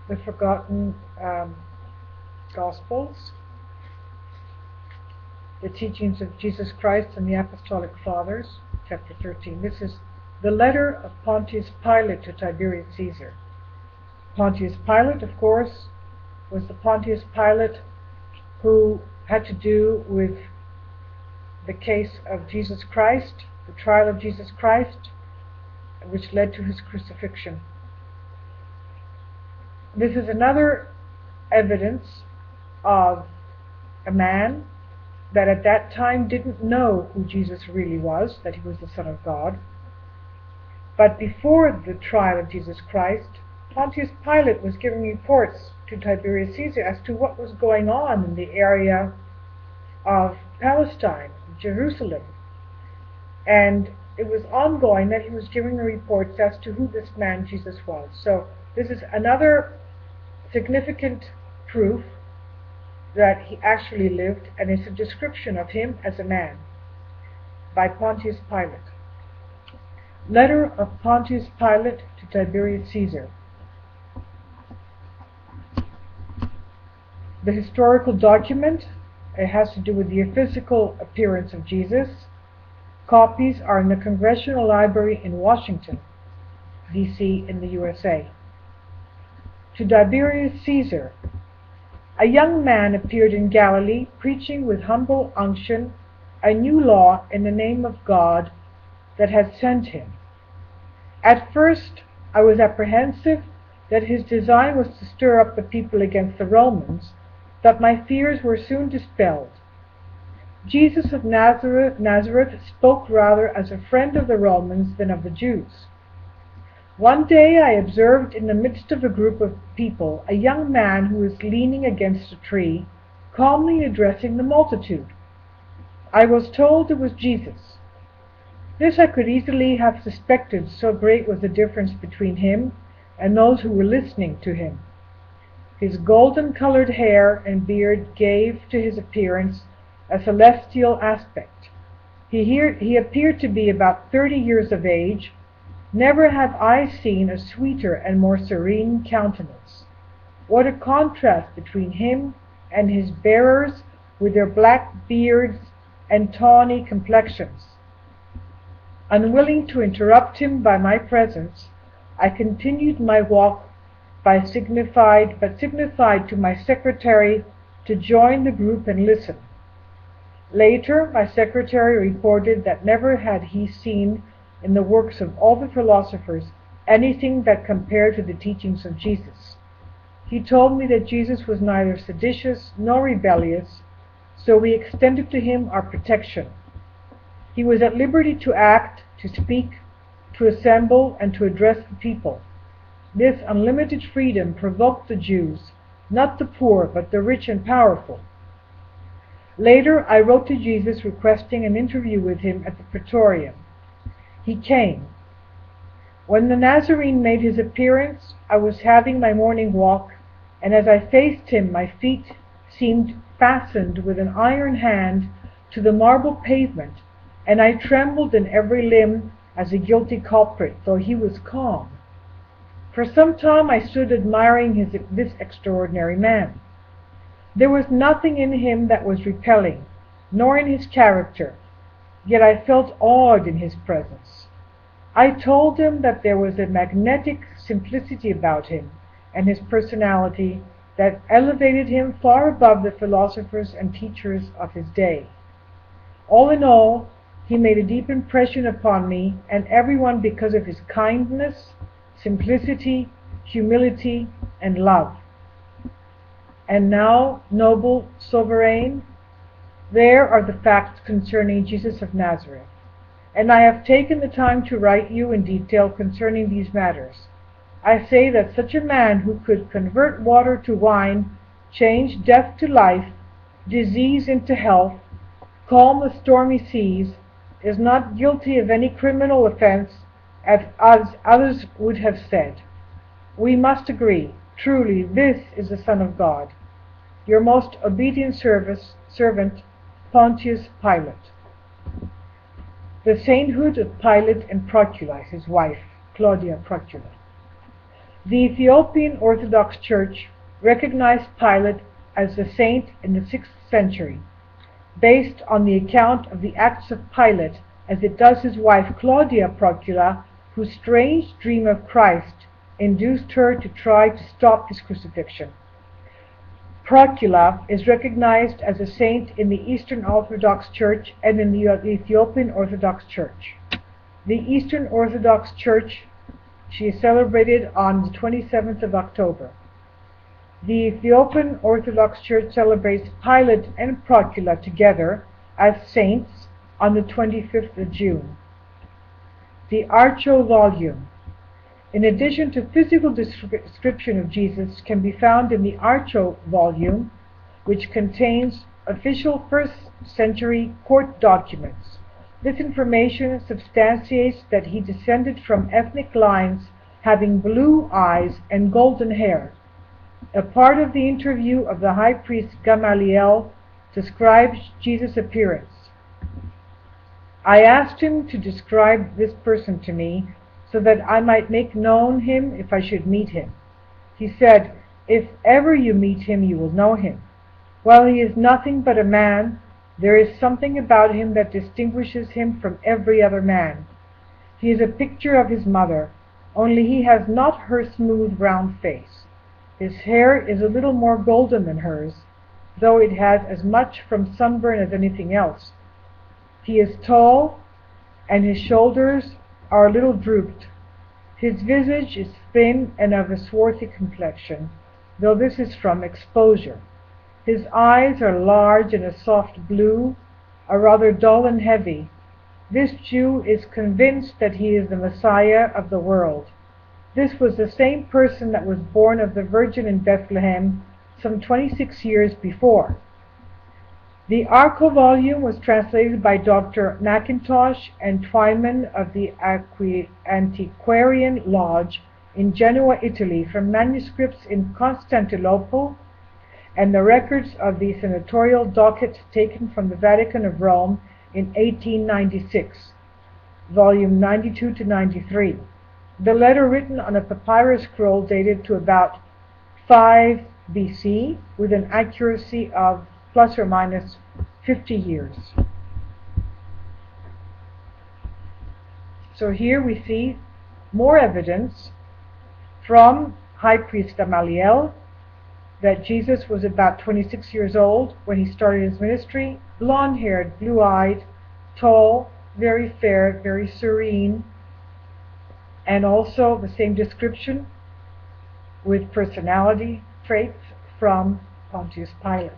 The Forgotten Gospels, the teachings of Jesus Christ and the Apostolic Fathers, chapter 13. This is the letter of Pontius Pilate to Tiberius Caesar. Pontius Pilate, of course, was the Pontius Pilate who had to do with the case of Jesus Christ, the trial of Jesus Christ, which led to his crucifixion. This is another evidence of a man that at that time didn't know who Jesus really was, that he was the Son of God. But before the trial of Jesus Christ, Pontius Pilate was giving reports to Tiberius Caesar as to what was going on in the area of Palestine, Jerusalem. And it was ongoing that he was giving the reports as to who this man Jesus was. So this is another significant proof that he actually lived, and it's a description of him as a man by Pontius Pilate. Letter of Pontius Pilate to Tiberius Caesar. The historical document, it has to do with the physical appearance of Jesus. Copies are in the Congressional Library in Washington, D.C. in the USA. To Tiberius Caesar, a young man appeared in Galilee, preaching with humble unction a new law in the name of God that had sent him. At first I was apprehensive that his design was to stir up the people against the Romans, but my fears were soon dispelled. Jesus of Nazareth spoke rather as a friend of the Romans than of the Jews. One day I observed in the midst of a group of people a young man who was leaning against a tree, calmly addressing the multitude. I was told it was Jesus. This I could easily have suspected, so great was the difference between him and those who were listening to him. His golden-colored hair and beard gave to his appearance a celestial aspect. He appeared to be about 30 years of age. Never have I seen a sweeter and more serene countenance. What a contrast between him and his bearers with their black beards and tawny complexions. Unwilling to interrupt him by my presence, I continued my walk, but signified to my secretary to join the group and listen. Later, my secretary reported that never had he seen in the works of all the philosophers anything that compared to the teachings of Jesus. He told me that Jesus was neither seditious nor rebellious, so we extended to him our protection. He was at liberty to act, to speak, to assemble, and to address the people. This unlimited freedom provoked the Jews, not the poor, but the rich and powerful. Later, I wrote to Jesus requesting an interview with him at the Praetorium. He came. When the Nazarene made his appearance, I was having my morning walk, and as I faced him, my feet seemed fastened with an iron hand to the marble pavement, and I trembled in every limb as a guilty culprit, though he was calm. For some time I stood admiring this extraordinary man. There was nothing in him that was repelling, nor in his character, yet I felt awed in his presence. I told him that there was a magnetic simplicity about him and his personality that elevated him far above the philosophers and teachers of his day. All in all, he made a deep impression upon me and everyone because of his kindness, simplicity, humility, and love. And now, noble sovereign, there are the facts concerning Jesus of Nazareth, and I have taken the time to write you in detail concerning these matters. I say that such a man who could convert water to wine, change death to life, disease into health, calm the stormy seas, is not guilty of any criminal offense, as others would have said. We must agree, truly this is the Son of God. Your most obedient servant, Pontius Pilate. The sainthood of Pilate and Procula, his wife, Claudia Procula. The Ethiopian Orthodox Church recognized Pilate as a saint in the 6th century, based on the account of the acts of Pilate as it does his wife Claudia Procula, whose strange dream of Christ induced her to try to stop his crucifixion. Procula is recognized as a saint in the Eastern Orthodox Church and in the Ethiopian Orthodox Church. The Eastern Orthodox Church, she is celebrated on the 27th of October. The Ethiopian Orthodox Church celebrates Pilate and Procula together as saints on the 25th of June. The Archo volume, in addition to physical description of Jesus, can be found in the Archo volume, which contains official 1st century court documents. This information substantiates that he descended from ethnic lines having blue eyes and golden hair. A part of the interview of the high priest Gamaliel describes Jesus' appearance. I asked him to describe this person to me, so that I might make known him if I should meet him. He said, "If ever you meet him, you will know him. While he is nothing but a man, there is something about him that distinguishes him from every other man. He is a picture of his mother, only he has not her smooth round face. His hair is a little more golden than hers, though it has as much from sunburn as anything else. He is tall, and his shoulders are a little drooped. His visage is thin and of a swarthy complexion, though this is from exposure. His eyes are large and a soft blue, are rather dull and heavy. This Jew is convinced that he is the Messiah of the world. This was the same person that was born of the Virgin in Bethlehem some 26 years before." The Archo volume was translated by Dr. Mackintosh and Twyman of the Antiquarian Lodge in Genoa, Italy, from manuscripts in Constantinople and the records of the senatorial docket taken from the Vatican of Rome in 1896, volume 92 to 93. The letter written on a papyrus scroll dated to about 5 BC with an accuracy of plus or minus 50 years. So here we see more evidence from High Priest Gamaliel that Jesus was about 26 years old when he started his ministry, blonde-haired, blue-eyed, tall, very fair, very serene, and also the same description with personality traits from Pontius Pilate.